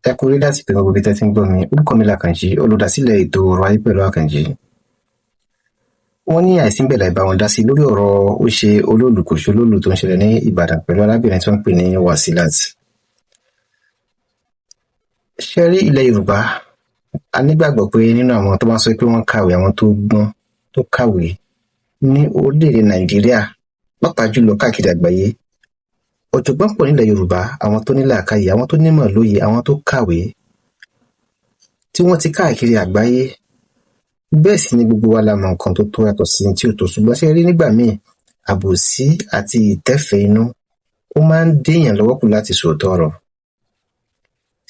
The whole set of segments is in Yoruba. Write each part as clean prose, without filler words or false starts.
Ẹ kú rí láti pẹ̀lú gbogbo tẹ́tí ń gbọ́ mi. Orúkọ mi l'Àkànjí, olùdásílẹ̀ ètò ọ̀rọ̀ ayé pẹ̀lú Àkànjí. Wọ́n ní àìsínbẹ̀ láì bá wọn dá sí lórí ọ̀rọ̀ ó ṣe olóòlù kò ṣe olóòlù tó ń ṣẹlẹ̀ ní Ìbàdàn pẹ̀lú arábìnrin tí wọ́n ń pè ní Wasilat. Ṣé rí ilẹ̀ Yorùbá, a nígbàgbọ́ pé nínú àwọn tó bá sọ pé wọ́n kàwé, àwọn tó gbọ́n tó kàwé ní orílẹ̀-èdè Nàìjíríà, pàápàá jùlọ káàkiri àgbáyé, ọ̀jọ̀gbọ́n pọ̀ nílẹ̀ Yorùbá, àwọn tó ní làákàyè, àwọn tó nímọ̀ lóye, àwọn tó kàwé tí wọ́n ti káàkiri àgbáyé. Bẹ́ẹ̀ sì ni gbogbo wa la mọ̀ nǹkan tó tó yàtọ̀ sí tí ò tó, ṣùgbọ́n ṣé rí nígbà míì àbòsí àti ìtẹ́fẹ̀ẹ́ inú ó máa ń déèyàn lọ́wọ́ kù láti sòótọ́ ọ̀rọ̀.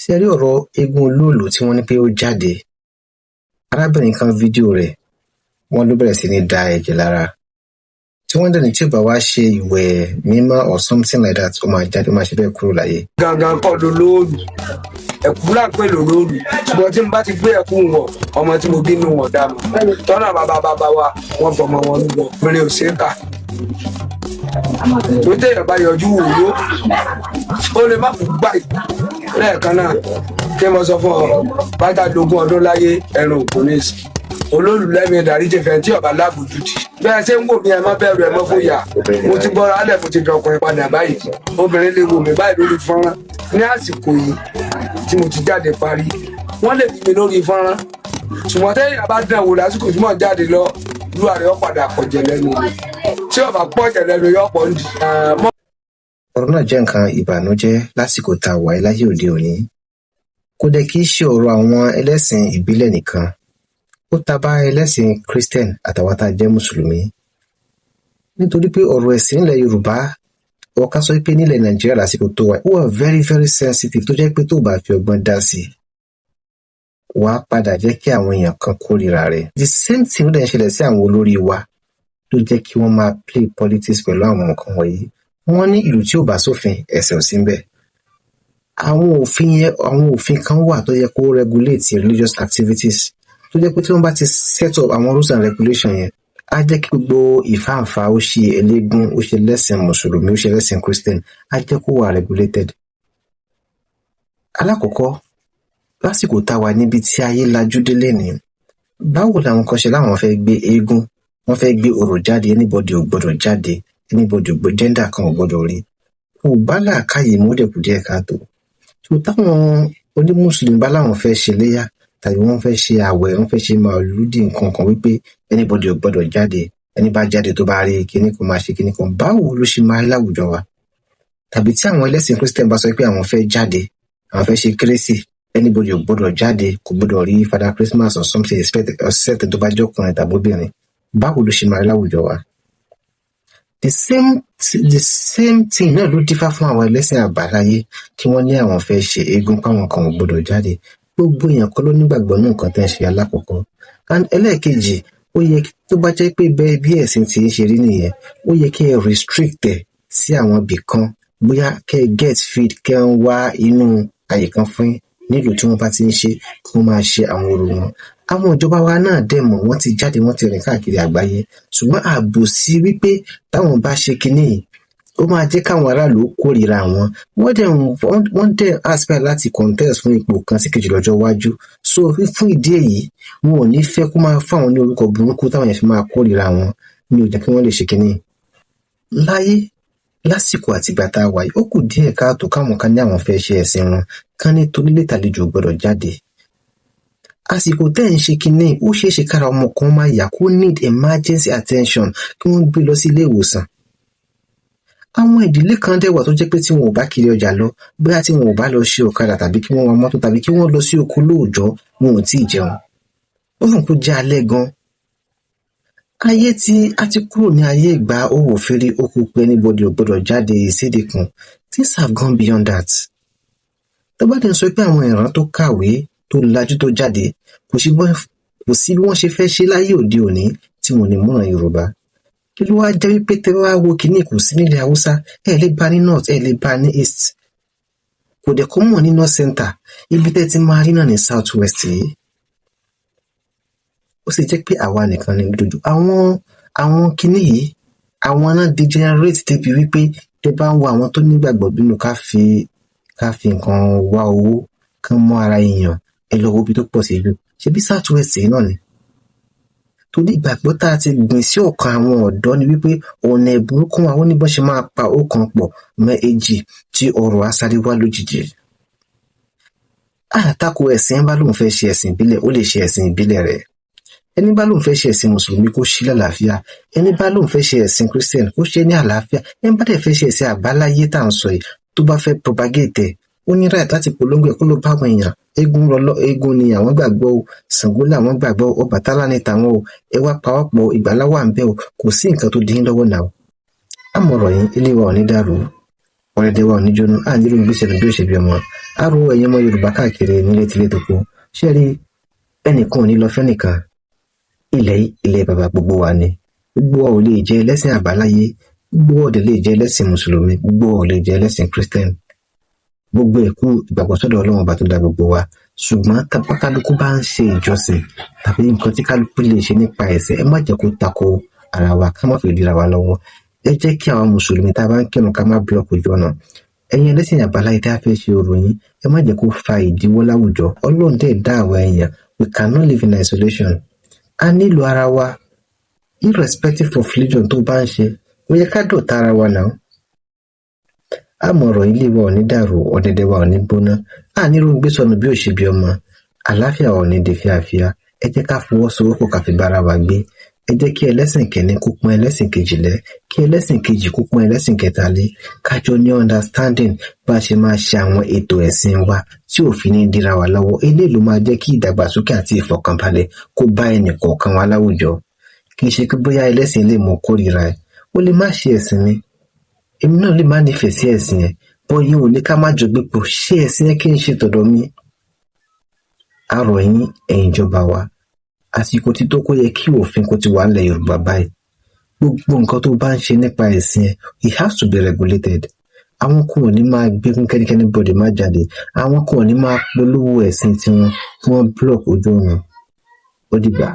Ṣé rí ọ̀rọ̀ eégún olóòlù tí wọ́n ní pé ó jáde, arábìnrin kan fídíò rẹ̀, wọ́n ló bẹ̀rẹ̀ sí ní da ẹ̀jẹ̀ lára, tí wọ́n dẹ̀ ní tí ò bá wá ṣe ìwẹ̀ mímọ́ or something like that, ó máa jáde, ó máa ṣe bẹ́ẹ̀ kúrò láyé. Gangan kọ́ ló lóòlù, ẹ̀kú là ń pè ló lóòlù, ṣùgbọ́n tí n bá ti gbé ẹ̀kú wọ̀, ọmọ tí mo bí nù wọ̀n dà mọ́. Tọ́nà bàbá wa wọ́n fọmọ wọn lúwọ, péré ò ṣeé kà. Tó téèyàn bá yọjú wò ló, ó lè má kú gbáyì lẹ́ẹ̀kan náà. Kí mo sọ fún ọ, bàtà dogun ọdún láyé ẹran òkú ní ìsìn. Olólùlẹ́mi ìdáríjì fẹ́ tí ọba lábùjútì. Bẹ́ẹ̀ ṣe ń wò mí ẹ má bẹ̀rù ẹ mọ́ fòyà. Mo ti gbọ́ra alẹ́ mo ti dọkùnrin padà báyìí. Obìnrin lè wò mí báyìí lórí fọ́nrán. Ní àsìkò yìí tí mo ti jáde parí, wọ́n lè bí mi lórí fọ́nrán. Ṣùgbọ́n tẹ́yìn bá dán wò lásìkò tí mo jáde lọ, lúwa rẹ̀ ó padà pọ̀jẹ̀ lẹ́nu. Tí ọba pọ̀jẹ̀ lẹ́nu yóò pọ̀ ndì. Ọ̀rọ̀ náà jẹ́ nǹkan ìbànújẹ́ lásìkò tá a wà láyé òde òní. Kò dẹ̀ kí í ṣe ọ̀rọ̀ àwọn ẹlẹ́sìn ìbílẹ̀ nìkan. Ó ta bá ẹlẹ́sìn Christian àtàwọn tá a jẹ́ Mùsùlùmí. Nítorí pé ọ̀rọ̀ ẹ̀sìn ilẹ̀ Yorùbá, ọ̀ká sọ pé nílẹ̀ Nàìjíríà lásìkò tó wà, ó wà very very sensitive tó jẹ́ pé tó bá fi ọgbọ́n dá sí i, wà á padà jẹ́ kí àwọn èèyàn kan kórìíra rẹ̀. The same thing ló dẹ̀ ń ṣẹlẹ̀ sí àwọn olórí wa tó jẹ́ kí wọ́n máa play politics pẹ̀lú àwọn nǹkan wọ̀nyí. Wọ́n ní ìlú tí ò bá sófin, ẹ̀ṣẹ̀ ò sí ńbẹ̀. Àwọn òfin kan wà tó yẹ kó regulate religious activities, tó jẹ́ pé tí wọ́n bá ti set up àwọn rules and regulation yẹn, á jẹ́ kí gbogbo ìfáǹfà ó ṣe eléégún, ó ṣe lẹ́sìn Mùsùlùmí, ó ṣe lẹ́sìn Christian, á jẹ́ kó wà regulated. Alákọ̀ọ́kọ́, lásìkò táwa níbi tí ayé lajú délé ní, báwo làwọn kan ṣe láwọn fẹ́ gbé eégún, wọ́n fẹ́ gbé orò jáde, anybody ò gbọ́dọ̀ jáde, anybody ò gbọ́dọ̀, gender kan ò gbọ́dọ̀ rí. Kò bá làákàyè mú dẹ̀kù díẹ̀ káàtó. Tó táwọn onímùsùlùmí bá láwọn fẹ́ ṣe léyà tàbí wọ́n fẹ́ ṣe àwẹ̀, wọ́n fẹ́ ṣe màlúdì nǹkan kan wípé anybody ò gbọ́dọ̀ jáde, ẹni bá jáde tó bá rí kíní kan máa ṣe kíní kan, báwo ló ṣe máa láwùjọ wa? Tàbí tí àwọn ẹlẹ́sìn Christian bá sọ pé àwọn fẹ́ jáde, àwọn fẹ́ ṣe kérésì, anybody ò gbọ́dọ̀ jáde, kò gbọ́dọ̀ rí Father Christmas or something except tó bá jọkùnrin tàbí obìnrin, báwo ló ṣe máa láwùjọ wa? The same thing náà ló dífá fún àwọn ẹlẹ́sìn àbáláyé tí wọ́n ní àwọn fẹ́ ṣe eégún páwọn kan ò gbọ́dọ̀ jáde. Gbogbo èèyàn kọ́ ló nígbàgbọ́ ní nǹkan tẹ́ ń ṣe alákọ̀ọ́kọ́. And ẹlẹ́ẹ̀kejì, ó yẹ tó bá jẹ́ pé bẹ́ẹ̀ bí ẹ̀sìn tí ń ṣe rí nìyẹn, ó yẹ kí ẹ restrict ẹ̀ sí àwọn ibì kan, bóyá kẹ́ ẹ get feed, kẹ́ ẹ ń wá inú àyè kan fún nílùú tí wọ́n bá ti ń ṣe kí wọ́n máa ṣe àwọn orò wọn. Àwọn ìjọba wa náà dẹ̀ mọ̀, wọ́n ti jáde, wọ́n ti rìn káàkiri àgbáyé, ṣùgbọ́n àbòsí wípé táwọn bá ṣe kinní yìí, ó máa jẹ́ káwọn aráàlú kórìíra wọn. Wọ́n dẹ̀ aspire láti contest fún ipò kan sí kejì lọ́jọ́ iwájú. So fún ìdí èyí, wọn ò ní fẹ́ kó máa fáwọn ní orúkọ burúkú táwọn yẹn fi máa kórìíra wọn, ní ó jẹ́ kí wọ́n lè ṣe kinní. Láyé lásìkò àtìgbà tá a wà yìí, ó kù díẹ̀ káàtó káwọn kan ní àwọn fẹ́ ṣe ẹ̀sìn wọn, kán ní tonílé tàlejò gbọ́dọ̀ jáde. Àsìkò tẹ́ ń ṣe kinní, ó ṣeé ṣe kára ọmọ kan máa yá, kó need emergency attention, kí wọ́n gbé lọ sí ilé ìwòsàn. Àwọn ìdílé kan dẹ̀ wà tó jẹ́ pé tí wọn ò bá kiri ọjà lọ, bóyá tí wọn ò bá lọ ṣe ọ̀kadà tàbí kí wọ́n wa mọ́tò tàbí kí wọ́n lọ sí oko lóòjọ́, wọn ò tíì jẹun. Ó fún kó jẹ́ alẹ́ gan. Ayé tí a ti kúrò ní ayé ìgbà owó fèrè oko pé anybody ò gbọ́dọ̀ jáde ìsédè kan. Things have gone beyond that. Tó bá dẹ̀ sọ pé àwọn ìran tó kàwé tó lajú tó jáde, kò sí bí wọ́n ṣe fẹ́ ṣe láyé òde òní tí wọ́n ní múràn Yorùbá. Kí ló wá jẹ́ wípé tẹ́ wá wo kíní kò sí nílẹ̀ Haúsá, ẹ lè bá ní North, ẹ lè bá ní East. Kò dẹ̀ kó mọ̀ ní North Center, ibi tẹ́ ti máa rí náà ní South West yìí. Ó sì jẹ́ pé àwa nìkan ní dojú. Àwọn kíní yìí, àwọn náà degenerate débi wípé tẹ́ bá ń wo àwọn tó nígbàgbọ́ nínú ká fi nǹkan wá owó, kán mọ́ ara èèyàn ẹ lọ wo ibi tó pọ̀ sí jù ṣebí South West yìí náà ni. Torí ìgbàgbọ́ tá a ti gbìn sí ọkàn àwọn ọ̀dọ́ ni wípé ọ̀nà ìburúkú àwọn oníbọn ṣe máa pa ọ̀kan pọ̀ mọ́ èjì tí ọrọ̀ asáré wá lójijì. Àtakò ẹ̀sìn bá lóun fẹ́ ṣe ẹ̀sìn ìbílẹ̀ ó lè ṣe ẹ̀sìn ìbílẹ̀ rẹ̀. Ẹni bá lóun fẹ́ ṣe ẹ̀sìn mùsùlùmí kó ṣí lálàáfíà, ẹni bá lóun fẹ́ ṣe ẹ̀sìn kírísítẹ̀nì kó ṣe ní àlàáfíà, ẹni bá dẹ̀ fẹ́ ṣe ẹ̀sìn àbáláyé tá à ń sọ yìí tó bá fẹ́ propagate ẹ̀ ó ní right láti polongo ẹ̀ kó ló bá àwọn èèyàn. Eégún ni àwọn gbàgbọ́ o, Ṣàngó làwọn gbàgbọ́ o, Ọbàtálá ni tàwọn o, ẹ wá pawọ́pọ̀ ìgbàlà wà ń bẹ o, kò sí nǹkan tó dín lọ́wọ́ náà. Àmọ̀rọ̀ yìí ilé wa ò ní dàrú, ọ̀rẹ́dẹ̀ wa ò ní jóná, ànílò gbèsè ní bí ó ṣe bí ọmọ. Àrò ẹ̀yin ọmọ Yorùbá káàkiri nílé tilé tó kó ṣé rí ẹnìkan ò ní lọ fẹ́nìkan. Ilẹ̀ bàbá gbogbo wa ni. Gbogbo wa ò lè jẹ́ ẹlẹ́sìn àbáláyé, gbogbo wa ò lè jẹ́ ẹlẹ́sìn mùsùlùmí, gbogbo wa ò lè jẹ́ ẹlẹ́sìn kírísítẹ́nì. Gbogbo ẹ̀kú ìgbàgbọ́ sọ́dọ̀ Ọlọ́run ọba tó dá gbogbo wa. Ṣùgbọ́n kálukú bá ń ṣe ìjọsìn tàbí nǹkan tí kálukú lè ṣe nípa ẹ̀sìn, ẹ má jẹ́ kó tako ara wa, ká má fi dira wa lọ́wọ́. Ẹ jẹ́ kí àwọn mùsùlùmí tá a bá ń kírun ká má búlọ̀kù ojú ọ̀nà. Ẹ̀yin ẹlẹ́sìn àbáláyé tá a fẹ́ ṣe orò yín, ẹ má jẹ́ kó fa ìdíwọ́ láwùjọ. Ọlọ́run dẹ̀ dá àwa èèyàn, we cannot live in isolation. A nílò ara wa irrespective of religion tó bá ń ṣe, ó yẹ ká dọ̀tá ara wa náà. Àmọ̀rọ̀ ilé wa ò ní dàrú, ọ̀dẹ̀dẹ̀ wa ò ní gbóná, àníro gbé sọnù bí ò ṣe bí ọmọ, àlàáfíà ò ní di fíafíà. Ẹ jẹ́ ká fọwọ́sowọ́pọ̀ ká fi bára wa gbé. Ẹ jẹ́ kí ẹlẹ́sìn kìíní kó pọ́n ẹlẹ́sìn kejì lé, kí ẹlẹ́sìn kejì kó pọ́n ẹlẹ́sìn kẹta lé, kájọ ní understanding bá a ṣe máa ṣe àwọn ètò ẹ̀sìn wa tí ò fi ní dira wa lọ́wọ́. Eléyìí ló máa jẹ́ kí ìdàgbàsókè àti ìfọ̀kànbalẹ̀ kó bá ẹnì kọ̀ọ̀kan wa láwùjọ. Kì í ṣe pé bóyá ẹlẹ́sìn lè mọ kórìíra ẹ̀, ó lè má ṣe ẹ̀sìn mi, èmi náà lè má nífẹ̀ẹ́ sí ẹ̀sìn ẹ̀, bọ́ yín ò ní ká má jọ gbé pọ̀, ṣé ẹ̀sìn ẹ̀ kí n ṣe tọ̀dọ̀ mi. Àrọ̀ yín ẹ̀yin ìjọba wa, àsìkò tí tó kó yẹ kí òfin kó ti wà nílẹ̀ Yorùbá báyìí. Gbogbo nǹkan tó bá ń ṣe nípa ẹ̀sìn ẹ̀, it has to be regulated. Àwọn kan ò ní máa gbé fún kẹ́nikẹ́ni bọ́dì má jáde, àwọn kan ò ní máa polówó ẹ̀sìn tiwọn kí wọ́n block ojú ọ̀nà. Ó dìgbà.